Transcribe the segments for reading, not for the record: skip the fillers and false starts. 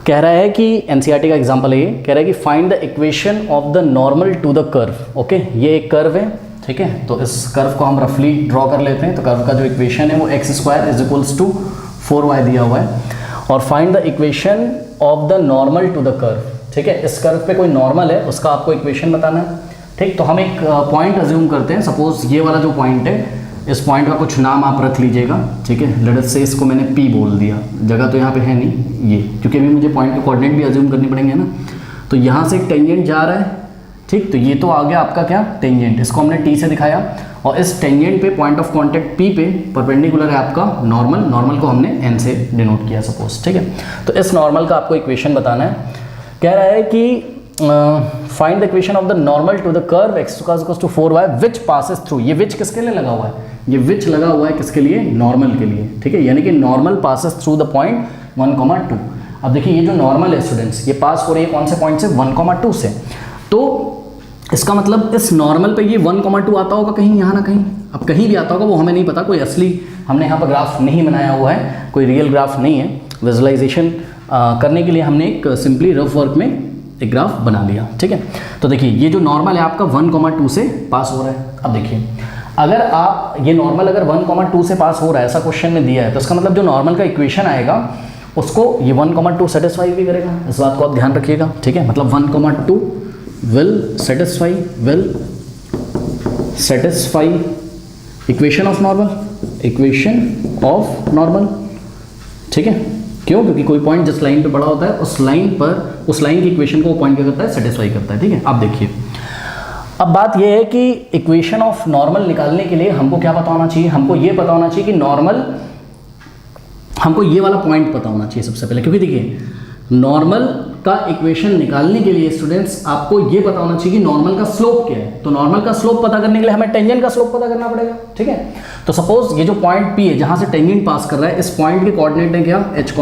कह रहा है कि एनसीईआरटी का एग्जांपल है, ये कह रहा है कि find the equation of the normal to the curve. Okay, ये एक कर्व है, ठीक है, तो इस कर्व को हम रफली ड्रॉ कर लेते हैं। तो कर्व का जो इक्वेशन है वो x² is equals to 4y दिया हुआ है, और find the equation of the normal to the curve. ठीक है, इस कर्व पे कोई नॉर्मल है, उसका आपको इक्वेशन बताना है। ठीक, तो हम एक पॉइंट अज्यूम करते हैं, सपोज ये वाला जो पॉइंट है, इस पॉइंट का कुछ नाम आप रख लीजिएगा। ठीक है, लेट अस से इसको मैंने P बोल दिया, जगह तो यहाँ पे है नहीं ये, क्योंकि अभी मुझे पॉइंट के कोऑर्डिनेट भी अज्यूम करने पड़ेंगे ना। तो यहाँ से एक टेंजेंट जा रहा है, ठीक, तो ये तो आ गया आपका क्या, टेंजेंट। इसको हमने T से दिखाया, और इस टेंजेंट पे पॉइंट ऑफ कॉन्टैक्ट P पे परपेंडिकुलर है आपका नॉर्मल। नॉर्मल को हमने N से डिनोट किया सपोज। ठीक है, तो इस नॉर्मल का आपको इक्वेशन बताना है। कह रहा है कि find the equation of the normal to the curve x to 4y which passes through. ये विच किसके लिए लगा हुआ है, ये विच लगा हुआ है किसके लिए, नॉर्मल के लिए। ठीक है, यानी कि normal passes through the point 1,2। अब देखिए ये जो नॉर्मल है स्टूडेंट्स, ये पास हो रही है कौन से पॉइंट से, 1,2 से। तो इसका मतलब इस नॉर्मल पे ये 1,2 आता होगा कहीं, यहाँ ना कहीं। अब कहीं भी आता होगा, वो हमें नहीं पता, कोई असली हमने यहाँ पर ग्राफ नहीं बनाया हुआ है, कोई रियल ग्राफ नहीं है। विजुअलाइजेशन करने के लिए हमने एक सिंपली रफ वर्क में एक ग्राफ बना लिया। ठीक है, तो देखिए ये जो नॉर्मल है आपका 1,2 से पास हो रहा है। अब देखिए अगर आप ये नॉर्मल अगर 1,2 से पास हो रहा है, ऐसा क्वेश्चन में दिया है, तो इसका मतलब जो नॉर्मल का इक्वेशन आएगा उसको ये 1,2 सेटिस्फाई भी करेगा। इस बात को आप ध्यान रखिएगा। ठीक है, मतलब 1,2 will satisfy equation of normal. ठीक है, क्यों, क्योंकि कोई पॉइंट जिस लाइन पे पड़ा होता है उस लाइन की इक्वेशन को वो पॉइंट क्या करता है, सेटिस्फाई करता है। ठीक है, अब देखिए अब बात ये है कि इक्वेशन ऑफ नॉर्मल निकालने के लिए हमको क्या पता होना चाहिए, हमको ये पता होना चाहिए कि नॉर्मल, हमको ये वाला पॉइंट पता होना चाहिए सबसे पहले। क्योंकि देखिए नॉर्मल का इक्वेशन निकालने के लिए स्टूडेंट्स आपको ये पता होना चाहिए कि नॉर्मल का स्लोप क्या है। तो नॉर्मल का स्लोप पता करने के लिए हमें टेंजेंट का स्लोप पता करना पड़ेगा। ठीक है, तो सपोज ये जो पॉइंट P है जहां से टेंजेंट पास कर रहा है, इस पॉइंट के कोऑर्डिनेट है क्या, h,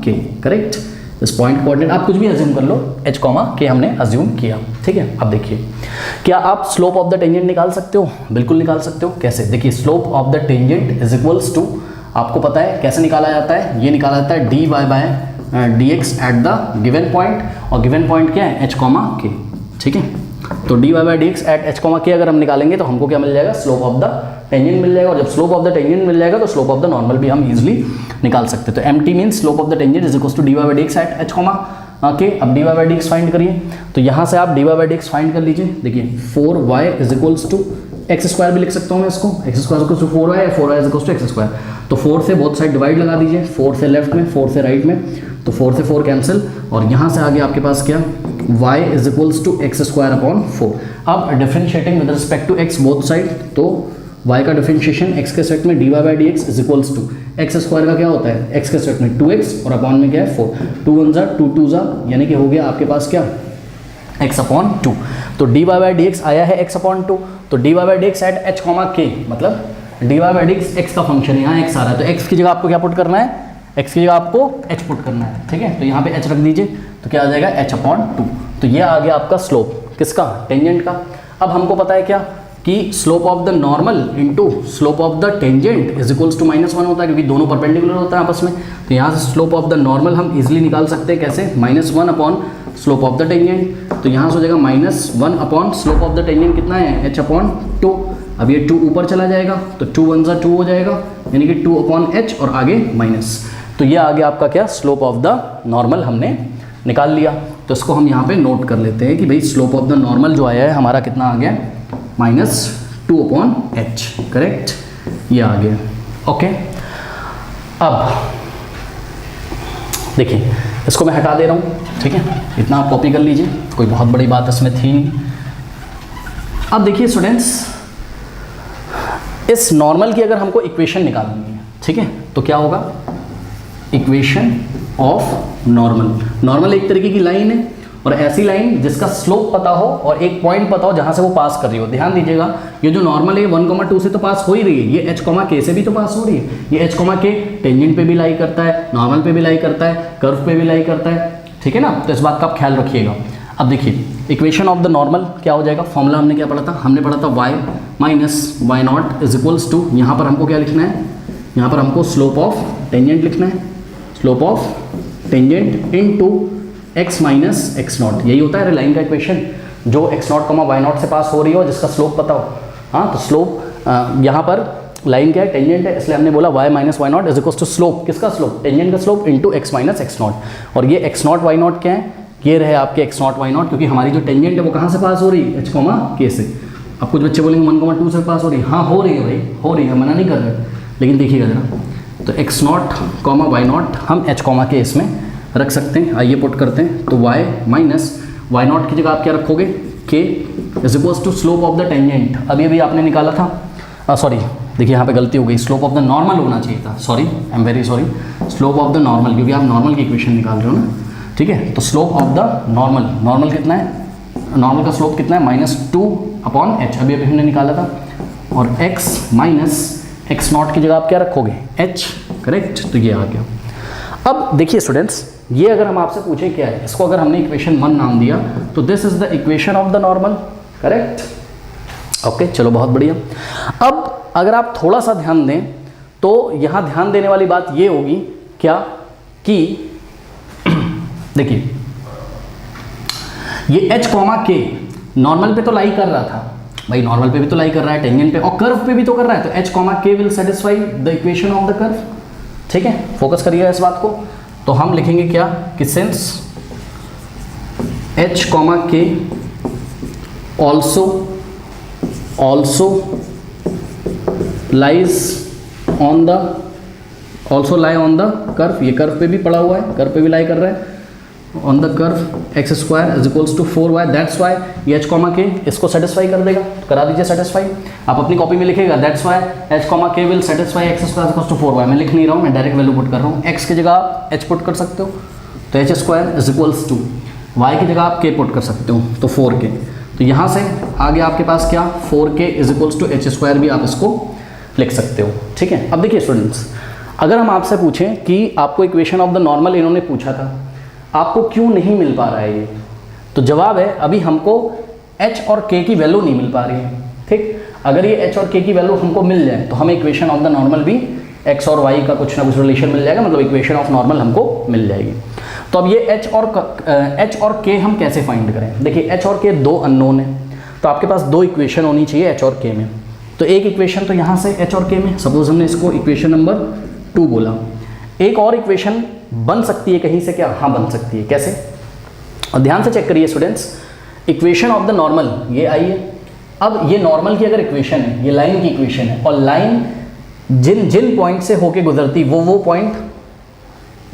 k। करेक्ट, इस पॉइंट कोऑर्डिनेट आप कुछ भी अज्यूम कर लो, h, k हमने अज्यूम किया। ठीक है, अब देखिए क्या आप स्लोप ऑफ द टेंजेंट निकाल सकते हो, बिल्कुल निकाल सकते हो। कैसे, देखिए slope of the tangent is equals to, आपको पता है कैसे निकाला जाता है, ये निकाला जाता है dy/dx at the given point, और गिवन पॉइंट क्या है, h, k। ठीक है, तो dy/dx एट h, k अगर हम निकालेंगे तो हमको क्या मिल जाएगा, स्लोप ऑफ द टेंजेंट मिल जाएगा। और जब स्लोप ऑफ द टेंजेंट मिल जाएगा तो स्लोप ऑफ द नॉर्मल भी हम इजीली निकाल सकते हैं। तो mt means slope of the tangent is equal to dy/dx at h, k। अब dy/dx फाइंड करिए, तो यहाँ से आप dy/dx फाइंड कर लीजिए। देखिए 4y is equals to x² भी लिख सकता हूँ मैं इसको, x² इक्वल्स टू 4y या 4y is equals to x²। तो 4 से बोथ साइड डिवाइड लगा दीजिए, 4 से लेफ्ट में 4 से राइट में, तो 4 से 4 कैंसिल, और यहाँ से आगे आपके पास क्या, y is equals to x²/4। अब differentiating with respect to x both side, तो y का डिफरेंशिएशन x के सेट में dy/dx is equals to x² का क्या होता है, x के सेट में 2x और अपॉन में क्या है 4, 2 1 जा 2 2 जा, यानी कि हो गया आपके पास क्या, x/2। तो dy/dx आया है x/2, तो dy/dx एट h, k मतलब dy/dx x का फंक्शन है, यहाँ x आ रहा है, तो x की जगह आपको क्या पुट करना है, x की जगह आपको h पुट करना है। ठीक है, तो यहाँ पे h रख दीजिए, तो क्या आ जाएगा h/2। तो ये आ गया आपका स्लोप किसका, टेंजेंट का। अब हमको पता है क्या कि slope of the normal into slope of the tangent is equals to -1 होता है, क्योंकि दोनों परपेंडिकुलर होता है आपस में। तो यहाँ से स्लोप ऑफ द नॉर्मल हम इजीली निकाल सकते हैं, कैसे, -1 upon slope of the tangent. तो यहाँ से हो जाएगा -1 upon slope of the tangent कितना है, h/2। अब ये 2 ऊपर चला जाएगा, तो 2 1 जा 2 हो जाएगा, यानी कि 2 अपॉन h और आगे माइनस। तो ये आगे आपका क्या, स्लोप ऑफ द नॉर्मल हमने निकाल लिया। तो इसको हम यहाँ पे नोट कर लेते हैं कि भाई स्लोप ऑफ द नॉर्मल जो आया है हमारा कितना आ गया, -2 अपॉन h। करेक्ट, ये आ गया। ओके, अब देखिए इसको मैं हटा दे रहा हूँ। ठीक है, इतना आप कॉपी कर लीजिए, कोई बहुत बड़ी बात इसमें थी नहीं। अब देखिए स्टूडेंट्स, इस नॉर्मल की अगर हमको इक्वेशन निकालनी है, ठीक है, तो क्या होगा, इक्वेशन ऑफ नॉर्मल एक तरीके की लाइन है, और ऐसी लाइन जिसका स्लोप पता हो और एक पॉइंट पता हो जहां से वो पास कर रही हो। ध्यान दीजिएगा, ये जो नॉर्मल है 1,2 से तो पास हो ही रही है, ये h, k से भी तो पास हो रही है। ये h, k टेंजेंट पे भी लाई करता है, नॉर्मल पे भी लाई करता है, कर्व पे भी लाई करता है। ठीक है ना, तो इस बात का आप ख्याल रखिएगा। अब देखिए इक्वेशन ऑफ द नॉर्मल क्या हो जाएगा, फॉर्मूला हमने क्या पढ़ा था, हमने पढ़ा था y minus y0 is equals to, यहाँ पर हमको क्या लिखना है, यहाँ पर हमको स्लोप ऑफ टेंजेंट लिखना है, slope of tangent into x minus x not, यही होता है लाइन का इक्वेशन, जो x not comma y not से पास हो रही हो, जिसका स्लोप पता हो। हाँ, तो स्लोप यहाँ पर लाइन क्या है, टेंजेंट है, इसलिए हमने बोला y minus y not is equal to slope, किसका स्लोप, टेंजेंट का slope into x minus x not. और ये x नॉट वाई नॉट क्या है, ये रहे आपके x नॉट वाई नॉट, क्योंकि हमारी जो टेंजेंट है वो कहाँ से पास हो रही है, h कॉमा k से। अब कुछ बच्चे बोलेंगे 1,2 से पास हो रही है, हाँ हो रही है भाई, हो रही है, मना नहीं कर रहे, लेकिन देखिएगा जरा, तो x not comma y not हम h कॉमा के इसमें रख सकते हैं। आइए पुट करते हैं, तो y माइनस वाई नॉट की जगह आप क्या रखोगे, k is equals to slope of the tangent. अभी आपने निकाला था, सॉरी देखिए यहाँ पे गलती हो गई, स्लोप ऑफ द नॉर्मल होना चाहिए था, sorry I am very sorry, slope of the normal, क्योंकि आप नॉर्मल की इक्वेशन निकाल रहे हो ना, ठीक है। तो slope of the normal, normal कितना है, नॉर्मल का स्लोप कितना है, -2/h, अभी हमने निकाला था। और x माइनस एक्स नॉट की जगह आप क्या रखोगे, h, करेक्ट, तो ये आ गया। अब देखिए स्टूडेंट्स, ये अगर हम आपसे पूछे क्या है, इसको अगर हमने इक्वेशन 1 नाम दिया, तो this is the equation of the normal, correct, okay, चलो बहुत बढ़िया। अब अगर आप थोड़ा सा ध्यान दें, तो यहाँ ध्यान देने वाली बात ये होगी क्या, कि देखिए ये h कॉमा k नॉर्मल पे तो लाई कर रहा था भाई, नॉर्मल पे भी तो लाई कर रहा है, टेंजेंट पे और कर्व पे भी तो कर रहा है, तो h comma k will satisfy the equation of the curve, ठीक है, फोकस करिएगा इस बात को। तो हम लिखेंगे क्या, कि since h comma k also lies on the, also lie on the curve, ये कर्व पे भी पड़ा हुआ है, कर्व पे भी लाई कर रहा है, on the curve x square is equals to 4y, that's why ये एच कॉमा के इसको सेटिस्फाई कर देगा, करा दीजिए सेटिस्फाई। आप अपनी कॉपी में लिखेगा that's y h comma k will satisfy x square equals to 4y, मैं लिख नहीं रहा हूँ, मैं डायरेक्ट वैल्यू पुट कर रहा हूँ, x की जगह आप h पुट कर सकते हो, तो h square is equals to y की जगह आप k पुट कर सकते हो, तो 4k, तो यहाँ से आगे आपके पास क्या, 4k is equals to h square भी आप इसको लिख सकते हो, ठीक है। अब देखिए स्टूडेंट्स, अगर हम आपसे पूछें कि आपको इक्वेशन ऑफ द नॉर्मल इन्होंने पूछा था, आपको क्यों नहीं मिल पा रहा है ये, तो जवाब है अभी हमको h और k की वैल्यू नहीं मिल पा रही है, ठीक। अगर ये h और k की वैल्यू हमको मिल जाए तो हमें इक्वेशन ऑफ द नॉर्मल भी x और y का कुछ ना कुछ रिलेशन मिल जाएगा, मतलब इक्वेशन ऑफ नॉर्मल हमको मिल जाएगी। तो अब ये h और k हम कैसे फाइंड करें, देखिए h और k दो अननोन है, तो आपके पास दो इक्वेशन होनी चाहिए h और k में। तो एक इक्वेशन तो यहाँ से h और k में, सपोज हमने इसको इक्वेशन नंबर 2 बोला, एक और इक्वेशन बन सकती है कहीं से क्या, हाँ बन सकती है, कैसे, और ध्यान से चेक करिए students, equation of the normal ये आई है। अब ये नॉर्मल की अगर इक्वेशन है, ये लाइन की इक्वेशन है, और लाइन जिन जिन पॉइंट से होके गुजरती वो पॉइंट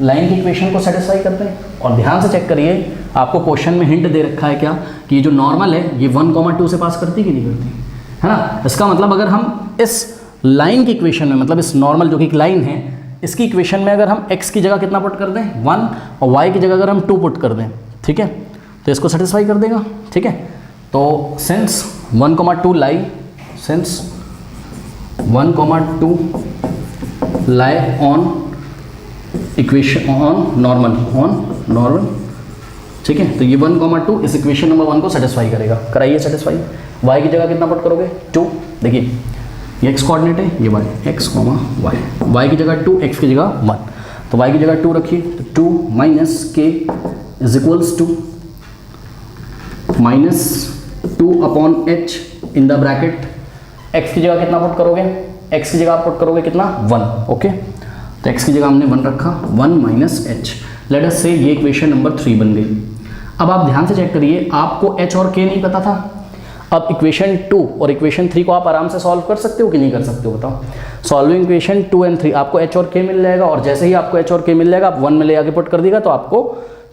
लाइन की इक्वेशन को सेटिस्फाई करते हैं। और ध्यान से चेक करिए, आपको क्वेश्चन में हिंट दे रखा है क्या, कि ये जो नॉर्मल है ये 1,2 से पास करती कि नहीं करती, है ना। इसका मतलब अगर हम इस लाइन की इक्वेशन में, मतलब इस नॉर्मल जो कि एक लाइन है, इसकी इक्वेशन में अगर हम x की जगह कितना पुट कर दें 1, और y की जगह अगर हम 2 पुट कर दें, ठीक है, तो इसको सेटिस्फाई कर देगा, ठीक है। तो since 1,2 lie, since 1,2 lie on equation on normal, ठीक है, तो ये 1,2 इस इक्वेशन नंबर 1 को सेटिस्फाई करेगा, कराइए सेटिस्फाई। y की जगह कितना पुट करोगे 2, देखिए ये x कोऑर्डिनेट है, ये y, x, y की जगह 2, x की जगह 1, तो y की जगह 2 रखिए, तो 2 minus k is equals to -2/h in the bracket, x की जगह कितना पुट करोगे, x की जगह आप पुट करोगे कितना 1, ओके, तो x की जगह हमने 1 रखा, 1 माइनस h, लेट अस से ये इक्वेशन नंबर 3 बन गई। अब आप ध्यान से चेक करिए, आपको h और k नहीं पता था, अब इक्वेशन 2 और इक्वेशन 3 को आप आराम से सॉल्व कर सकते हो कि नहीं कर सकते हो, बताओ। सॉल्विंग इक्वेशन 2 एंड 3 आपको h और k मिल जाएगा, और जैसे ही आपको h और k मिल जाएगा आप 1 में ले आके पुट कर देगा, तो आपको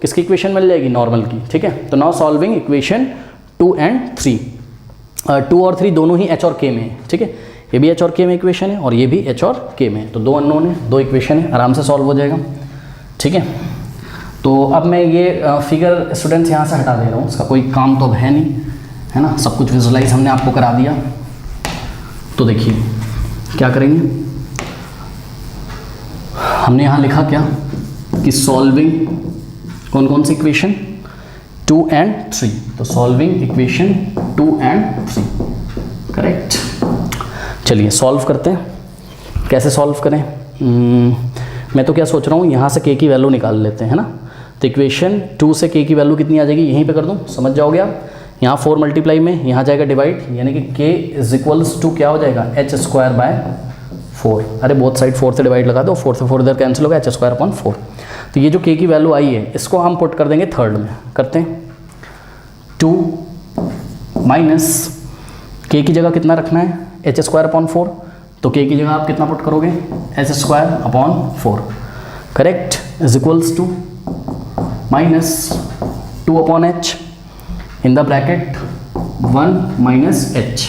किसकी इक्वेशन मिल जाएगी, नॉर्मल की, ठीक है। तो नाउ सॉल्विंग इक्वेशन 2 एंड 3, 2 और 3 दोनों ही h और k में है, ठीक है, ये भी h और k में इक्वेशन है और ये भी h और k में है, तो दो अननोन है, दो इक्वेशन है, आराम से सॉल्व हो जाएगा, ठीक है। तो अब मैं ये फिगर स्टूडेंट्स यहाँ से हटा दे रहा हूँ, इसका कोई काम तो अब है नहीं, है ना, सब कुछ विजुलाइज हमने आपको करा दिया। तो देखिए क्या करेंगे, हमने यहाँ लिखा क्या, कि सॉल्विंग कौन कौन सी इक्वेशन 2 एंड 3, तो सॉल्विंग इक्वेशन 2 एंड 3, करेक्ट। चलिए सॉल्व करते हैं, कैसे सॉल्व करें, मैं तो क्या सोच रहा हूँ, यहाँ से k की वैल्यू निकाल लेते हैं ना। तो इक्वेशन 2 से k की वैल्यू कितनी आ जाएगी, यहीं पे कर दूँ, समझ जाओगे आप। यहाँ 4 मल्टीप्लाई में यहाँ जाएगा डिवाइड, यानी कि k इज इक्वल्स टू क्या हो जाएगा, h²/4। अरे बोथ साइड 4 से डिवाइड लगा दो, 4 से 4 इधर कैंसिल होगा, h²/4। तो ये जो k की वैल्यू आई है इसको हम पुट कर देंगे थर्ड में, करते हैं 2 माइनस k की जगह कितना रखना है, h²/4। तो k की जगह आप कितना पुट करोगे, h²/4, correct, is equals to minus 2/h in the bracket 1 minus h।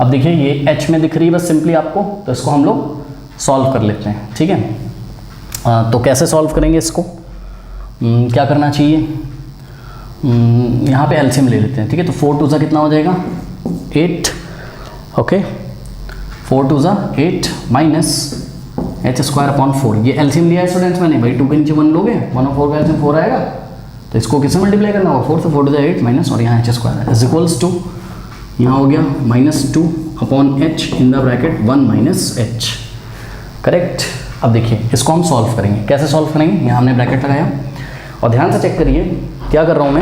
अब देखिए ये h में दिख रही है बस सिंपली आपको, तो इसको हम लोग सॉल्व कर लेते हैं, ठीक है। तो कैसे सॉल्व करेंगे इसको, क्या करना चाहिए, यहाँ पे एलसीएम ले लेते हैं, ठीक है। तो 4 2 कितना हो जाएगा, 8, ओके, 4 2 8 माइनस h²/4। ये एलसीएम लिया है स्टूडेंट्स मैंने, भाई 2 के नीचे 1 लोगे, 1 और 4 का एलसीएम 4 आएगा, तो इसको किससे मल्टीप्लाई करना होगा, 4 से, 4 2 8 माइनस, और यहाँ h² इज इक्वल्स टू, यहाँ हो गया -2/h in the bracket 1 minus h, correct. अब देखिए इसको हम सॉल्व करेंगे, कैसे सॉल्व करेंगे, यहाँ हमने ब्रैकेट लगाया और ध्यान से चेक करिए क्या कर रहा हूँ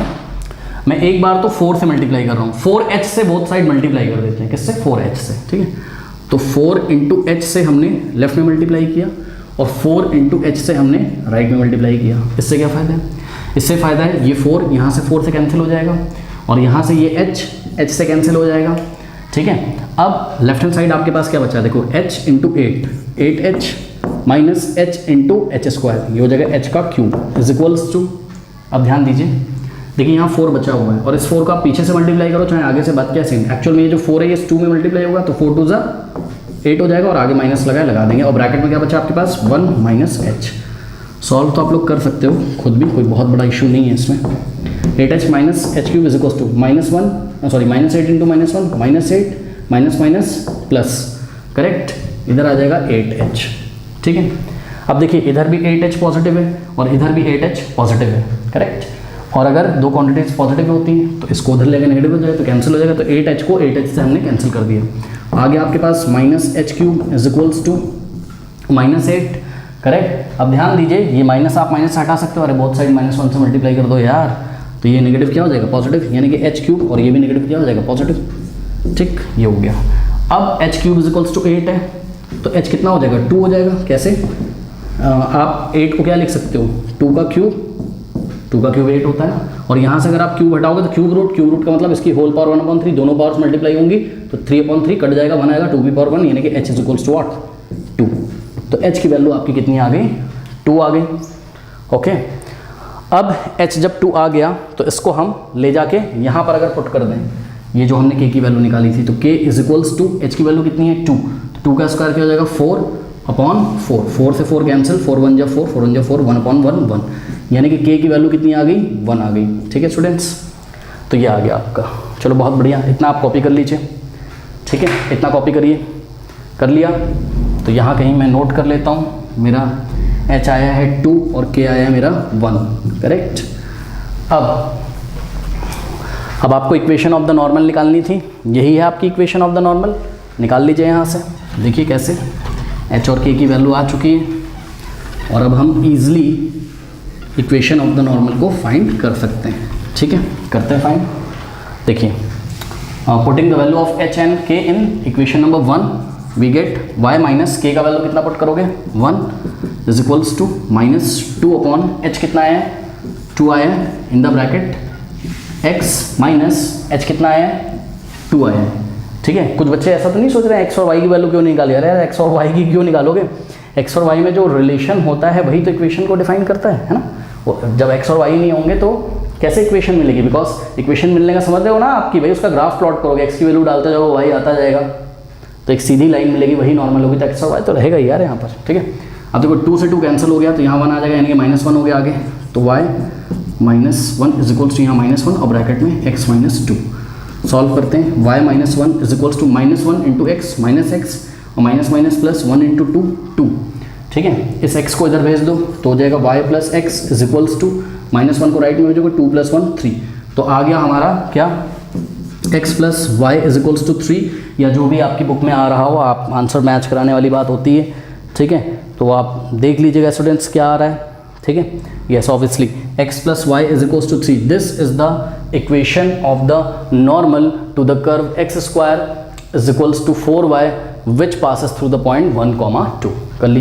मैं एक बार तो 4 से मल्टीप्लाई कर रहा हूँ, 4h से बोथ साइड मल्टीप्लाई कर देते हैं, किससे, 4h से, ठीक है। तो 4 इंटू h से हमने लेफ्ट में मल्टीप्लाई किया और 4 इंटू h से हमने राइट में मल्टीप्लाई किया। इससे क्या फ़ायदा है, इससे फ़ायदा है ये 4 यहाँ से 4 से कैंसिल हो जाएगा और यहाँ से ये h से कैंसिल हो जाएगा, ठीक है। अब लेफ्ट हैंड साइड आपके पास क्या बचा है, देखो h into 8h minus h into h², ये हो जाएगा h का क्यूब इज इक्वल्स टू, अब ध्यान दीजिए, देखिए यहाँ 4 बचा हुआ है और इस 4 का पीछे से मल्टीप्लाई करो चाहे आगे से, बात क्या सेम। एक्चुअल में ये जो 4 है ये इस 2 में मल्टीप्लाई होगा, तो 4 2 8 हो जाएगा और आगे माइनस लगा देंगे और ब्रैकेट में क्या बचा आपके पास, 1 माइनस h। सॉल्व तो आप लोग कर सकते हो खुद भी, कोई बहुत बड़ा इशू नहीं है इसमें। 8h minus h³ is equals to -8 into -1 -8 minus minus plus, correct, इधर आ जाएगा 8h, ठीक है। अब देखिए इधर भी 8h पॉजिटिव है और इधर भी 8h पॉजिटिव है, करेक्ट। और अगर दो क्वांटिटीज पॉजिटिव होती हैं तो इसको उधर लेकर नेगेटिव हो जाएगा तो कैंसिल हो जाएगा, तो 8h को 8h से हमने कैंसिल कर दिया। आगे आपके पास -h³ is equals to -8, correct. अब ध्यान दीजिए ये माइनस आप माइनस हटा सकते हो, अरे बोथ साइड -1 से मल्टीप्लाई कर दो यार, तो ये नेगेटिव क्या हो जाएगा, पॉजिटिव, यानी कि h³ और ये भी नेगेटिव क्या हो जाएगा, पॉजिटिव, ठीक, ये हो गया। अब h³ इज इक्वल्स टू 8 है तो h कितना हो जाएगा, 2 हो जाएगा। कैसे, आप 8 को क्या लिख सकते हो, 2 का क्यूब 8 होता है और यहाँ से अगर आप क्यूब हटाओगे तो क्यूब रूट का मतलब इसकी होल पावर 1/3, दोनों पावर्स मल्टीप्लाई होंगी तो 3/3 कट जाएगा, 1 आएगा, 2⁴ यानी कि h is equals to what, 2। तो h की वैल्यू आपकी कितनी आ गई, 2 आ गई, ओके। अब h जब 2 आ गया तो इसको हम ले जाके यहाँ पर अगर पुट कर दें, ये जो हमने k की वैल्यू निकाली थी, तो k is equals to, h की वैल्यू कितनी है, 2, तो 2 का स्क्वायर क्या हो जाएगा, 4/4, 4 से 4 कैंसिल, 4 1 जा 4, 4 1 जा 4, 1/1 1, यानी कि k की वैल्यू कितनी आ गई, 1 आ गई, ठीक है स्टूडेंट्स। तो ये आ गया आपका, चलो बहुत बढ़िया, इतना आप कॉपी कर लीजिए, ठीक है, इतना कॉपी करिए, कर लिया तो यहाँ कहीं मैं नोट कर लेता हूँ, मेरा h आया है 2 और k आया है मेरा 1, करेक्ट। अब आपको इक्वेशन ऑफ द नॉर्मल निकालनी थी, यही है आपकी इक्वेशन ऑफ द नॉर्मल, निकाल लीजिए यहाँ से। देखिए कैसे, h और k की वैल्यू आ चुकी है और अब हम easily equation of the normal को फाइंड कर सकते हैं, ठीक है, करते हैं फाइंड। देखिए putting the value of h and k in equation number 1 we get y minus k का वैल्यू कितना पुट करोगे, 1 इज इक्वल्स टू -2/h कितना आया है, 2 आया है, इन the bracket x minus h कितना आया है, 2 आया है, ठीक है। कुछ बच्चे ऐसा तो नहीं सोच रहे हैं x और y की वैल्यू क्यों निकाली, अरे यार x और y की क्यों निकालोगे, x और y में जो रिलेशन होता है वही तो इक्वेशन को डिफाइन करता है ना। जब x और y नहीं होंगे तो कैसे इक्वेशन मिलेगी, बिकॉज इक्वेशन मिलने का समझ रहे हो ना आपकी, भाई उसका ग्राफ प्लॉट करोगे, x की वैल्यू डालते जाओ y आता जाएगा तो एक सीधी लाइन मिलेगी, वही नॉर्मल होगी, तो x और y तो रहेगा ही यार यहाँ पर, ठीक है। अब देखो 2 से 2 कैंसिल हो गया तो यहाँ 1 आ जाएगा, यानी कि -1 हो गया आगे, तो y -1 इज इक्वल्स टू यहाँ -1 और ब्रैकेट में x -2। सॉल्व करते हैं, y -1 is equals to -1 into x minus x और माइनस प्लस 1 इंटू 2, ठीक है। इस x को इधर भेज दो तो हो जाएगा y plus x is equals to -1 को राइट में भेजोगे 2 + 1 3, तो आ गया हमारा क्या, x plus y is equals to 3, या जो भी आपकी बुक में आ रहा हो, आप आंसर मैच कराने वाली बात होती है, ठीक है, तो आप देख लीजिएगा स्टूडेंट्स क्या आ रहा है, ठीक है। Yes obviously x plus y is equals to 3, this is the equation of the normal to the curve x square is equals to 4y which passes through the point 1, 2 कर ली।